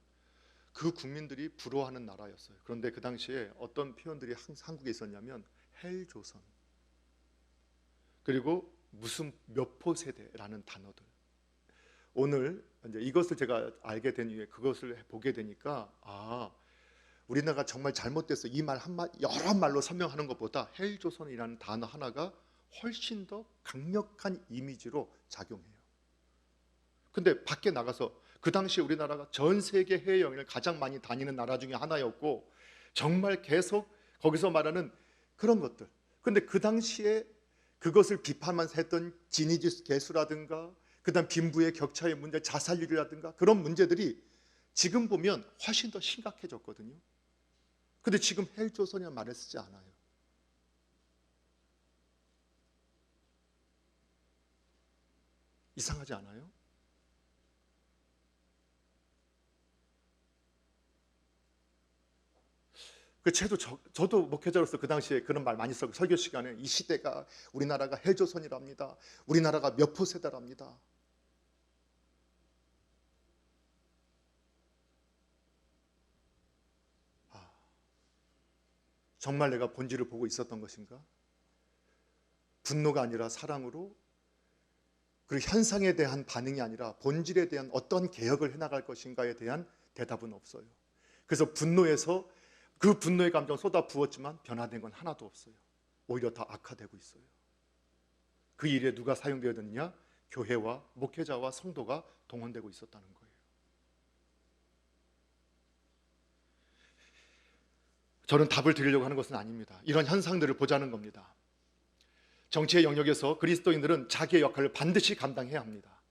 그 국민들이 부러워하는 나라였어요. 그런데 그 당시에 어떤 표현들이 한국에 있었냐면 헬조선, 그리고 무슨 몇포 세대라는 단어들. 오늘 이제 이것을 제가 알게 된 이후에 그것을 보게 되니까 우리나라가 정말 잘못됐어. 이 말 여러 말로 설명하는 것보다 헬조선이라는 단어 하나가 훨씬 더 강력한 이미지로 작용해요. 근데 밖에 나가서 그 당시에 우리나라가 전 세계 해외여행을 가장 많이 다니는 나라 중에 하나였고 정말 계속 거기서 말하는 그런 것들. 근데 그 당시에 그것을 비판만 했던 지니지스 개수라든가 그다음 빈부의 격차의 문제, 자살률이라든가 그런 문제들이 지금 보면 훨씬 더 심각해졌거든요. 근데 지금 헬조선이라는 말을 쓰지 않아요. 이상하지 않아요? 저도 목회자로서 그 당시에 그런 말 많이 썼고 설교 시간에 이 시대가 우리나라가 헬조선이랍니다. 우리나라가 몇포 세대랍니다. 정말 내가 본질을 보고 있었던 것인가? 분노가 아니라 사랑으로, 그리고 현상에 대한 반응이 아니라 본질에 대한 어떤 개혁을 해나갈 것인가에 대한 대답은 없어요. 그래서 분노에서 그 분노의 감정을 쏟아 부었지만 변화된 건 하나도 없어요. 오히려 더 악화되고 있어요. 그 일에 누가 사용되었느냐? 교회와 목회자와 성도가 동원되고 있었다는 거예요. 저는 답을 드리려고 하는 것은 아닙니다. 이런 현상들을 보자는 겁니다. 정치의 영역에서 그리스도인들은 자기의 역할을 반드시 감당해야 합니다.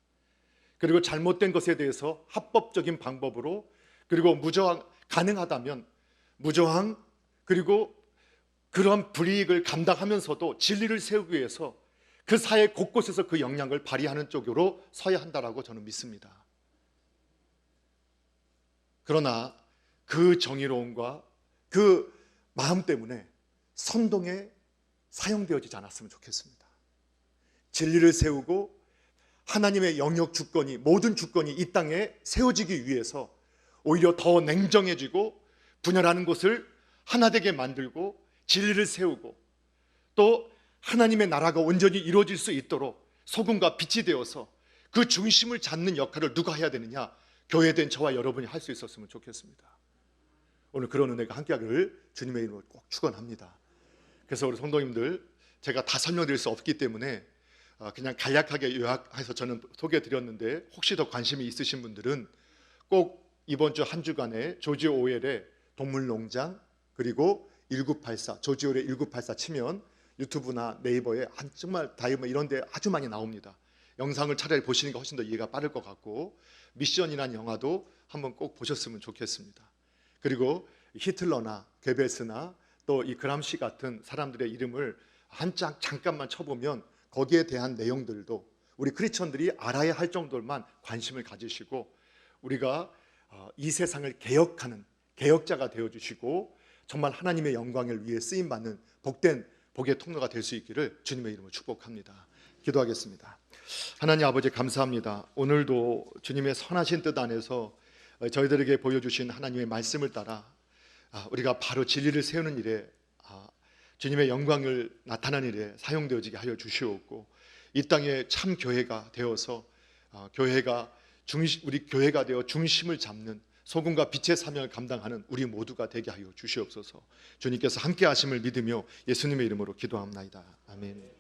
그리고 잘못된 것에 대해서 합법적인 방법으로, 그리고 가능하다면 무저항, 그리고 그러한 불이익을 감당하면서도 진리를 세우기 위해서 그 사회 곳곳에서 그 역량을 발휘하는 쪽으로 서야 한다라고 저는 믿습니다. 그러나 그 정의로움과 그 마음 때문에 선동에 사용되어지지 않았으면 좋겠습니다. 진리를 세우고 하나님의 영역 주권이, 모든 주권이 이 땅에 세워지기 위해서 오히려 더 냉정해지고 분열하는 것을 하나되게 만들고 진리를 세우고 또 하나님의 나라가 온전히 이루어질 수 있도록 소금과 빛이 되어서 그 중심을 잡는 역할을 누가 해야 되느냐? 교회된 저와 여러분이 할 수 있었으면 좋겠습니다. 오늘 그런 은혜가 함께하기를 주님의 이름으로 꼭 축원합니다. 그래서 우리 성도님들, 제가 다 설명드릴 수 없기 때문에 그냥 간략하게 요약해서 저는 소개해드렸는데, 혹시 더 관심이 있으신 분들은 꼭 이번 주 한 주간에 조지 오웰의 동물농장, 그리고 1984, 조지 오웰의 1984 치면 유튜브나 네이버에 정말 다이브 이런 데 아주 많이 나옵니다. 영상을 차라리 보시니까 훨씬 더 이해가 빠를 것 같고, 미션이라는 영화도 한번 꼭 보셨으면 좋겠습니다. 그리고 히틀러나 괴벨스나 또 이 그람시 같은 사람들의 이름을 한장 잠깐만 쳐보면 거기에 대한 내용들도 우리 크리스천들이 알아야 할 정도만 관심을 가지시고, 우리가 이 세상을 개혁하는 개혁자가 되어주시고 정말 하나님의 영광을 위해 쓰임받는 복된 복의 통로가 될 수 있기를 주님의 이름으로 축복합니다. 기도하겠습니다. 하나님 아버지, 감사합니다. 오늘도 주님의 선하신 뜻 안에서 저희들에게 보여주신 하나님의 말씀을 따라 우리가 바로 진리를 세우는 일에, 주님의 영광을 나타내는 일에 사용되어지게 하여 주시옵고, 이 땅에 참 교회가 되어서 우리 교회가 되어 중심을 잡는 소금과 빛의 사명을 감당하는 우리 모두가 되게 하여 주시옵소서. 주님께서 함께 하심을 믿으며 예수님의 이름으로 기도합나이다. 아멘.